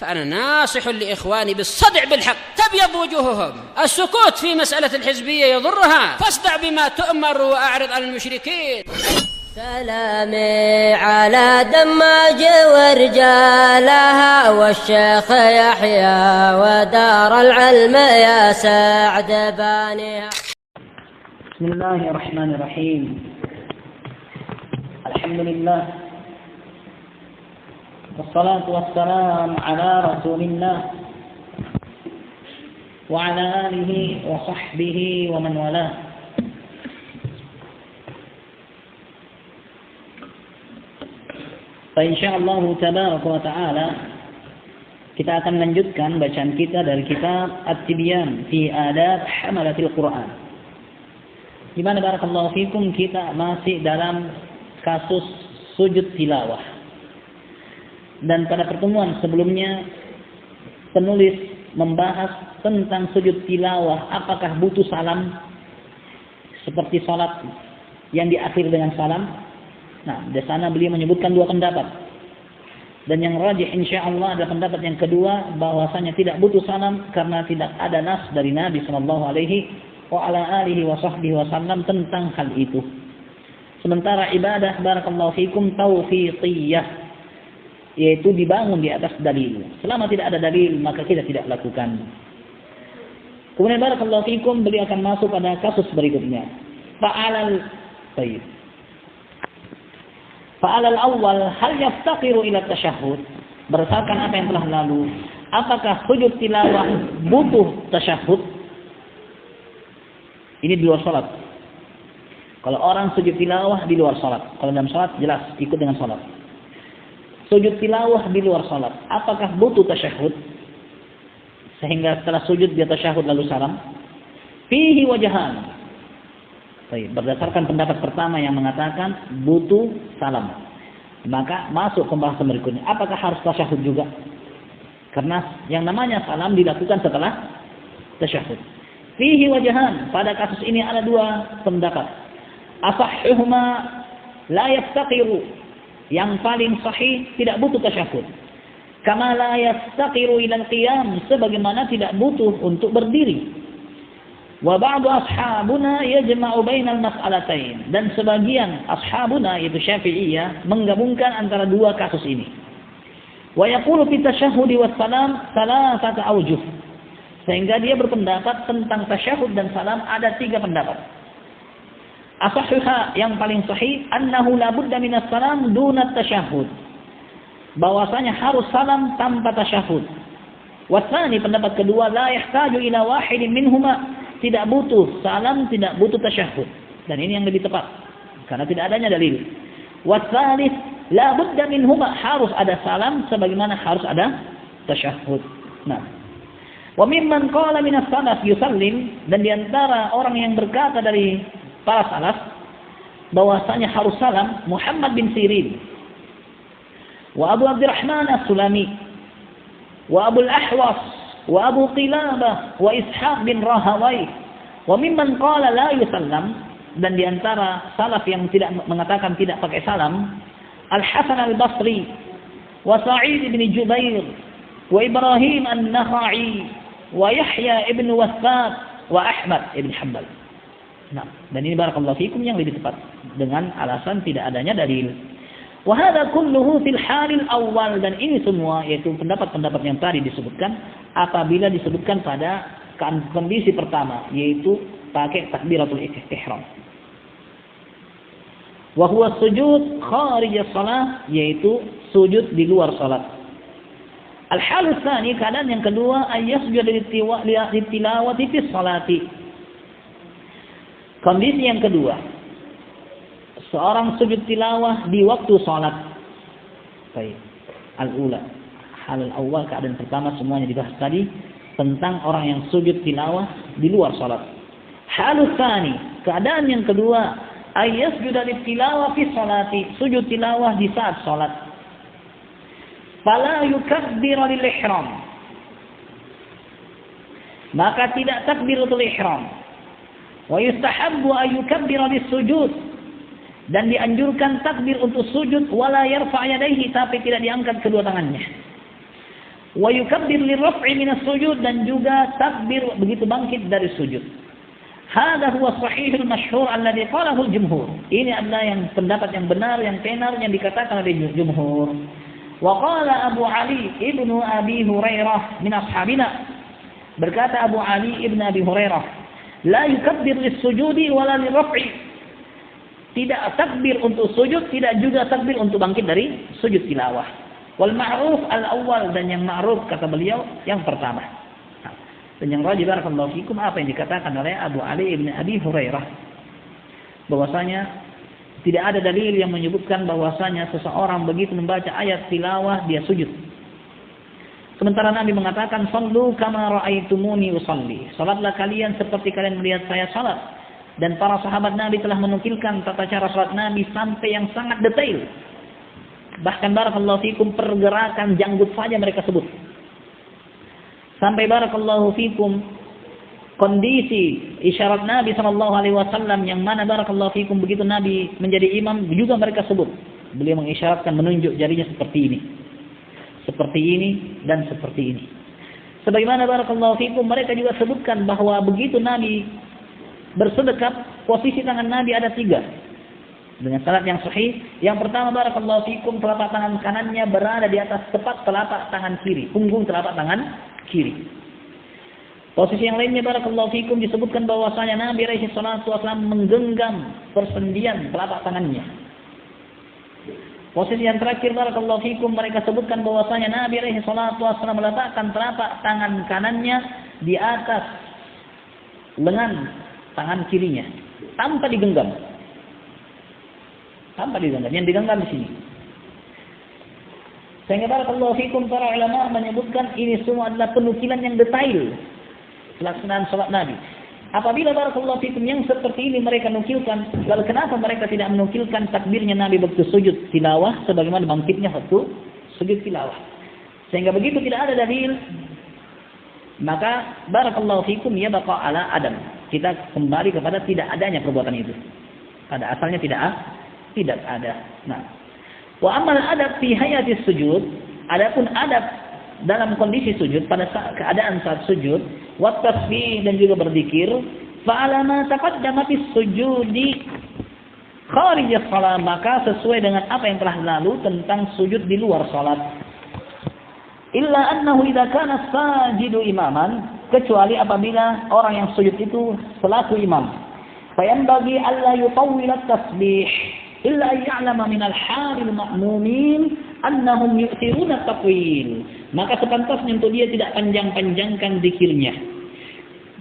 فأنا ناصح لإخواني بالصدع بالحق تبيض وجوههم. السكوت في مسألة الحزبية يضرها، فاصدع بما تؤمر وأعرض عن المشركين. سلامي على دماج ورجالها والشيخ يحيى ودار العلم يا سعد بانيها. بسم الله الرحمن الرحيم. الحمد لله والصلاة والسلام على رسول الله وعلى آله وصحبه ومن والاه. Insyaallah tabaraka wa ta'ala kita akan lanjutkan bacaan kita dari kitab At-Tibyan fi Adab Hamalatil Quran. Di mana barakallahu fikum kita masih dalam kasus sujud tilawah. Dan pada pertemuan sebelumnya penulis membahas tentang sujud tilawah, apakah butuh salam seperti salat yang diakhiri dengan salam. Nah, di sana beliau menyebutkan dua pendapat. Dan yang rajih insyaallah adalah pendapat yang kedua, bahwasanya tidak butuh salam karena tidak ada nas dari Nabi sallallahu alaihi wa ala alihi wa sahbihi wasallam tentang hal itu. Sementara ibadah barakallahu fikum taufiqiyah, yaitu dibangun di atas dalil. Selama tidak ada dalil maka kita tidak lakukan. Kemudian barakallahu fikum beliau akan masuk pada kasus berikutnya. Fa'alal awal hal yaftaqiru ila tasyahud. Berdasarkan apa yang telah lalu, apakah sujud tilawah butuh tasyahud? Ini di luar salat. Kalau orang sujud tilawah di luar salat, kalau dalam salat jelas ikut dengan salat. Sujud tilawah di luar salat, apakah butuh tasyahud? Sehingga setelah sujud dia tasyahud lalu salam. Fihi wajahan. Berdasarkan pendapat pertama yang mengatakan butuh salam, maka masuk pembahasan berikutnya. Apakah harus tasyahud juga? Karena yang namanya salam dilakukan setelah tasyahud. Fihi wajahan. Pada kasus ini ada dua pendapat. Asahhuhuma la yaftaqiru. Yang paling sahih tidak butuh tasyahud. Kama la yaftaqiru ila al-qiyam, sebagaimana tidak butuh untuk berdiri. Wa ba'du ashabuna yajma'u bainal mas'alatain, dan sebagian ashabuna yaitu Syafi'iyah menggabungkan antara dua kasus ini. Wa yaqulu fi tasyahhudi was salam thalathata awjuh, sehingga dia berpendapat tentang tasyahud dan salam ada tiga pendapat. Asahhuha, yang paling sahih, annahu la budda minas salam duna tasyahud, bahwasanya harus salam tanpa tasyahud. Wa tsani, pendapat kedua, la yahtaju ila wahidin minhuma, tidak butuh salam, tidak butuh tasyahud. Dan ini yang lebih tepat karena tidak adanya dalil. Wa tsalits la budda minhuma, harus ada salam sebagaimana harus ada tasyahud. Nah, wa mimman qala min as-salaf yusallim, dan di antara orang yang berkata dari para salaf bahwasanya harus salam, Muhammad bin Sirin, wa Abu Abdurrahman as-Sulami, wa Abu al-Ahwas, wa Abu Qilabah, wa Ishaq bin Rahawai. Wa mimman qala la yusallam, dan di antara salaf yang tidak mengatakan tidak pakai salam, Al-Hasan al-Basri, wa Sa'id bin Jubair, wa Ibrahim an-Nakhai, wa Yahya ibn Wathaq, wa Ahmad ibn Hanbal. Nah, dan ini barakallahu fikum yang lebih tepat dengan alasan tidak adanya dalil. Wa hadza kulluhu fil halil awal, dan ini semua yaitu pendapat-pendapat yang tadi disebutkan apabila disebutkan pada kondisi pertama, yaitu pakai takbiratul ihram. Wa huwa sujud kharij as-shalah, yaitu sujud di luar salat. Al-hal tsani, keadaan yang kedua, ayyasjud litilawati fi sholati. Kondisi yang kedua, seorang sujud tilawah di waktu salat. Baik. Al-ula, hal al-awwal, keadaan pertama semuanya dibahas tadi tentang orang yang sujud tilawah di luar salat. Hal tsani, keadaan yang kedua, ayyasjud litilawah fi sholati, sujud tilawah di saat salat. Fala yukabbiru lil ihram, maka tidak takbiratul ihram. Wa yustahabbu an yukabbira lis sujud, dan dianjurkan takbir untuk sujud, wala yarfa' yadayhi, tapi tidak diangkat kedua tangannya. Wa yukabbir lirraf'i minas sujud, dan juga takbir begitu bangkit dari sujud. Hadha huwa sahihul masyhur alladhi qalahu al-jumhur. Ini adalah yang pendapat yang benar, yang tenar, yang dikatakan oleh jumhur. Wa qala Abu Ali ibnu Abi Hurairah min ashabina. Berkata Abu Ali ibnu Abi Hurairah, la yukabbir lis-sujudi wala lirraf'i. Tidak takbir untuk sujud, tidak juga takbir untuk bangkit dari sujud tilawah. Wal ma'ruf al-awwal, dan yang ma'ruf kata beliau yang pertama. Dan yang rajih barakallahu fikum apa yang dikatakan oleh Abu Ali ibn Abi Hurairah, bahwasanya tidak ada dalil yang menyebutkan bahwasanya seseorang begitu membaca ayat tilawah dia sujud. Sementara Nabi mengatakan, "Shallu kama ra'aitumuni usalli." Salatlah kalian seperti kalian melihat saya salat. Dan para sahabat Nabi telah menukilkan tata cara salat Nabi sampai yang sangat detail. Bahkan barakallahu fikum pergerakan janggut saja mereka sebut. Sampai barakallahu fikum kondisi isyarat Nabi SAW yang mana barakallahu fikum begitu Nabi menjadi imam juga mereka sebut. Beliau mengisyaratkan, menunjuk jarinya seperti ini. Seperti ini dan seperti ini. Sebagaimana barakallahu fikum mereka juga sebutkan bahwa begitu Nabi bersedekap, posisi tangan Nabi ada 3. Dengan sanad yang sahih. Yang pertama barakallahu fikum, telapak tangan kanannya berada di atas tepat telapak tangan kiri, punggung telapak tangan kiri. Posisi yang lainnya barakallahu fikum disebutkan bahwasanya Nabi alaihi salatu wasallam menggenggam persendian telapak tangannya. Posisi yang terakhir barakallahu fikum mereka sebutkan bahwasanya Nabi alaihi salatu wasallam meletakkan telapak tangan kanannya di atas lengan tangan kirinya tanpa digenggam. Tanpa digenggam, yang digenggam di sini. Sehingga barakallahu fikum para ulama menyebutkan ini semua adalah penukilan yang detail pelaksanaan salat Nabi. Apabila barakallahu fikum yang seperti ini mereka nukilkan, lalu kenapa mereka tidak menukilkan takbirnya Nabi waktu sujud tilawah sebagaimana bangkitnya waktu sujud tilawah? Sehingga begitu tidak ada dalil, maka barakallahu fikum ya baqa ala adam. Kita kembali kepada tidak adanya perbuatan itu. Pada asalnya tidak ada. Nah, wa amal adab fi hayatis sujud, adapun adab dalam kondisi sujud pada keadaan saat sujud, wa tasbih dan juga berzikir, fa ala ma taqaddama fi sujudi kharij as-shalah, maka sesuai dengan apa yang telah lalu tentang sujud di luar salat. Illa annahu idza kana sajidu imaman, kecuali apabila orang yang sujud itu selaku imam. Fa yanbaghi alla yutawwil at-tasbih illa ya'lama min al-halil ma'mumin annahum yu'thiruna at-taqwil. Maka sepantasnya untuk dia tidak panjang-panjangkan zikirnya,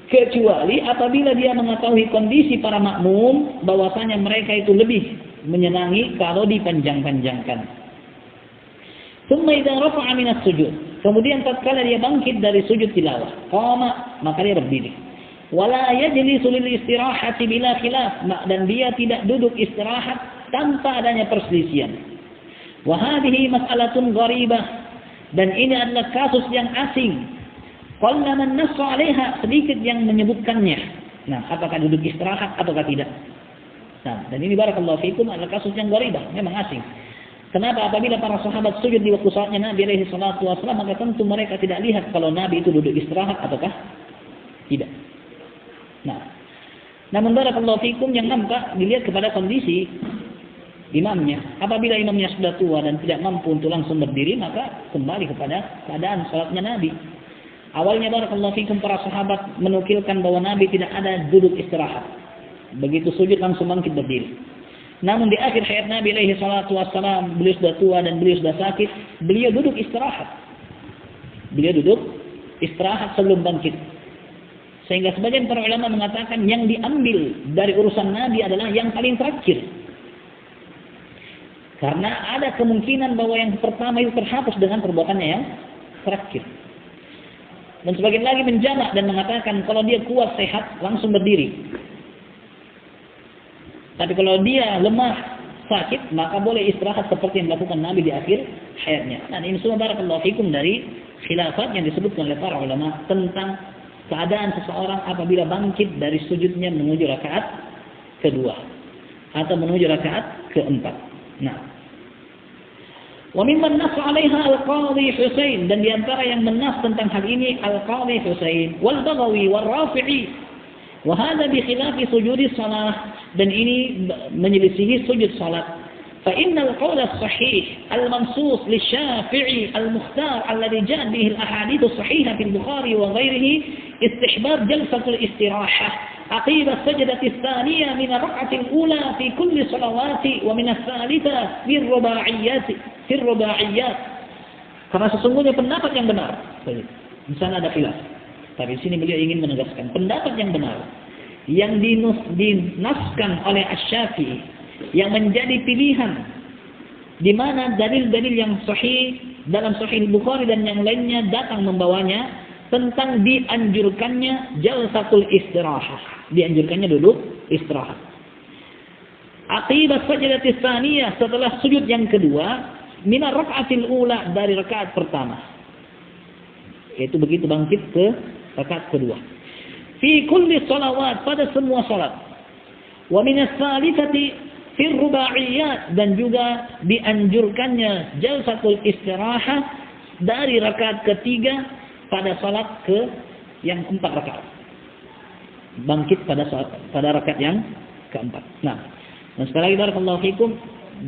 kecuali apabila dia mengetahui kondisi para makmum bahwasanya mereka itu lebih menyenangi kalau dipanjang-panjangkan. Tsumma idza rafa'a min as-sujud, kemudian tatkala dia bangkit dari sujud tilawah, qama, maka dia berdiri. Wala yajlisu lil istirahati bila khilaf, dan dia tidak duduk istirahat tanpa adanya perselisihan. Wa hadhihi mas'alatun gharibah, dan ini adalah kasus yang asing. Qalla man nassa 'alaiha, sedikit yang menyebutkannya. Nah, apakah duduk istirahat ataukah tidak? Nah, dan ini barakallahu fikum adalah kasus yang gharibah, memang asing. Kenapa? Apabila para sahabat sujud di waktu saatnya Nabi alaihi salatu wasallam, maka tentu mereka tidak lihat kalau Nabi itu duduk istirahat ataukah tidak. Nah, namun barakallahu fikum yang nampak dilihat kepada kondisi imamnya. Apabila imamnya sudah tua dan tidak mampu untuk langsung berdiri, maka kembali kepada keadaan salatnya Nabi. Awalnya barakallahu fikum para sahabat menukilkan bahwa Nabi tidak ada duduk istirahat. Begitu sujud langsung bangkit berdiri. Namun di akhir hayat Nabi alaihi salatu wassalam, beliau sudah tua dan beliau sudah sakit, beliau duduk istirahat. Beliau duduk istirahat sebelum bangkit. Sehingga sebagian para ulama mengatakan yang diambil dari urusan Nabi adalah yang paling terakhir. Karena ada kemungkinan bahwa yang pertama itu terhapus dengan perbuatannya yang terakhir. Dan sebagian lagi menjamak dan mengatakan kalau dia kuat sehat langsung berdiri. Tapi kalau dia lemah sakit maka boleh istirahat seperti yang dilakukan Nabi di akhir hayatnya. Dan ini semua barakallahu fikum dari khilafat yang disebutkan oleh para ulama tentang keadaan seseorang apabila bangkit dari sujudnya menuju rakaat kedua atau menuju rakaat keempat. Nah, Wa mimman nas 'alaiha al-Qadhi Husain, dan di antara yang menas tentang hal ini al-Qadhi Husain wal Baghawi wal Rafi'i. Wa hadha bi khilafi sujudi shalah, dan ini menyelisihi sujud salat. Fa innal qaul as-sahih al-mansus lisyafii al-mukhtar alladhi ja'a bihi al-ahadits as-sahihah fil Bukhari wa ghairihi istihbab jalsatul istirahah عقيب السجدة الثانية من الركعة الأولى في كل صلوات ومن الثالثة في الرباعيات. Karena sesungguhnya pendapat yang benar. Di sana ada khilaf. Tapi di sini beliau ingin menegaskan pendapat yang benar yang dinaskan oleh Asy-Syafi'i, yang menjadi pilihan, di mana dalil-dalil yang sahih dalam Sahih Bukhari dan yang lainnya datang membawanya tentang dianjurkannya jalsatul istirahah, dianjurkannya duduk istirahat. Aqibat sajdatis tsaniyah, setelah sujud yang kedua, min ar-rak'atil ula, dari rakaat pertama. Yaitu begitu bangkit ke rakaat kedua. Fi kulli shalawat, pada semua salat. Wa min as-salisati fi ar-rubaiyat, dan juga dianjurkannya jalsatul istirahah dari rakaat ketiga pada salat ke yang 4 rakaat. Bangkit pada rakaat yang keempat. Nah, dan sekali lagi barakallahu fikum,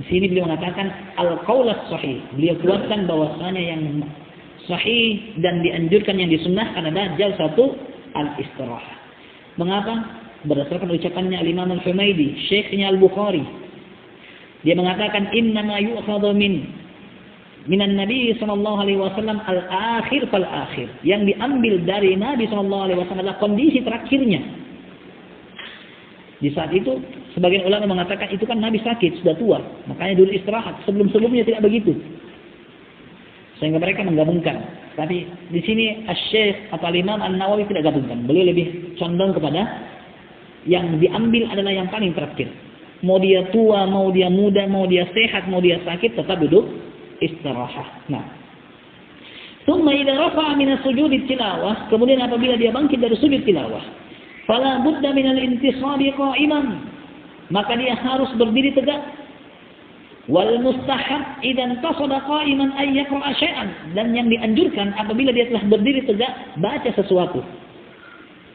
di sini beliau mengatakan al-qaul as-sahih. Beliau kuatkan bahwasanya yang sahih dan dianjurkan, yang disunnahkan adalah jalsatul al-istirahah. Mengapa? Berdasarkan ucapannya Imam Al-Humaidi, syekhnya Al-Bukhari. Dia mengatakan innama yu'khadhu minan Nabi sallallahu alaihi wasallam al-akhir fal akhir. Yang diambil dari Nabi sallallahu alaihi wasallam adalah kondisi terakhirnya. Di saat itu sebagian ulama mengatakan itu kan Nabi sakit, sudah tua, makanya dulu istirahat. Sebelum-sebelumnya tidak begitu. Sehingga mereka menggabungkan. Tapi di sini Asy-Syaikh atau Imam An-Nawawi tidak gabungkan. Beliau lebih condong kepada yang diambil adalah yang paling terakhir. Mau dia tua, mau dia muda, mau dia sehat, mau dia sakit, tetap duduk istirahah. Nah, thumma idza rafa'a min as-sujud tilawah, kemudian apabila dia bangkit dari sujud tilawah, fala budda min al-intisabi qa'iman, maka dia harus berdiri tegak. Wal mustahab idza intasaba qa'iman ay yaqra'a syai'an, dan yang dianjurkan apabila dia telah berdiri tegak, baca sesuatu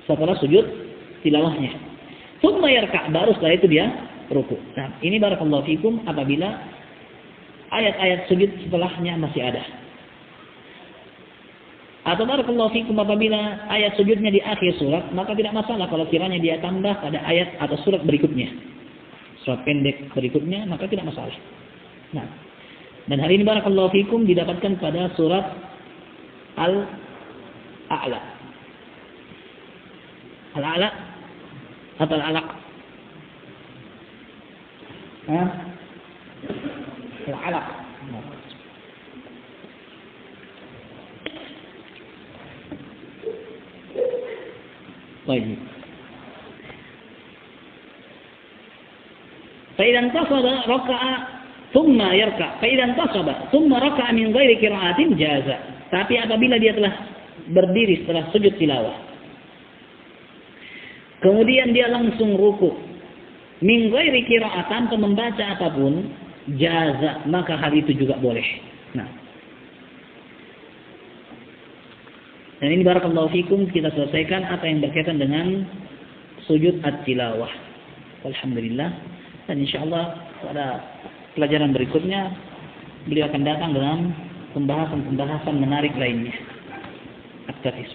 setelah sujud tilawahnya. Thumma yarka', baru setelah itu dia ruku'. Nah, ini barakallahu fikum apabila ayat-ayat sujud setelahnya masih ada. Atau barakallahu fikum apabila ayat sujudnya di akhir surat, maka tidak masalah kalau kiranya dia tambah pada ayat atau surat berikutnya. Surat pendek berikutnya, maka tidak masalah. Nah, dan hari ini barakallahu fikum didapatkan pada surat Al-A'la. Al-A'la atau Al-Alaq? Al-Alaq. Baik. فإذا انتصب ركع ثم يركع فإذا انتصب ثم ركع من غير قراءة جاز. Tapi apabila dia telah berdiri setelah sujud tilawah, kemudian dia langsung ruku min ghairi qira'ah, tanpa membaca apapun, jaza, maka hal itu juga boleh. Nah, dan ini barakallahu fikum kita selesaikan apa yang berkaitan dengan sujud at-tilawah. Alhamdulillah. Dan insyaallah pada pelajaran berikutnya beliau akan datang dengan pembahasan-pembahasan menarik lainnya. At-tafsir.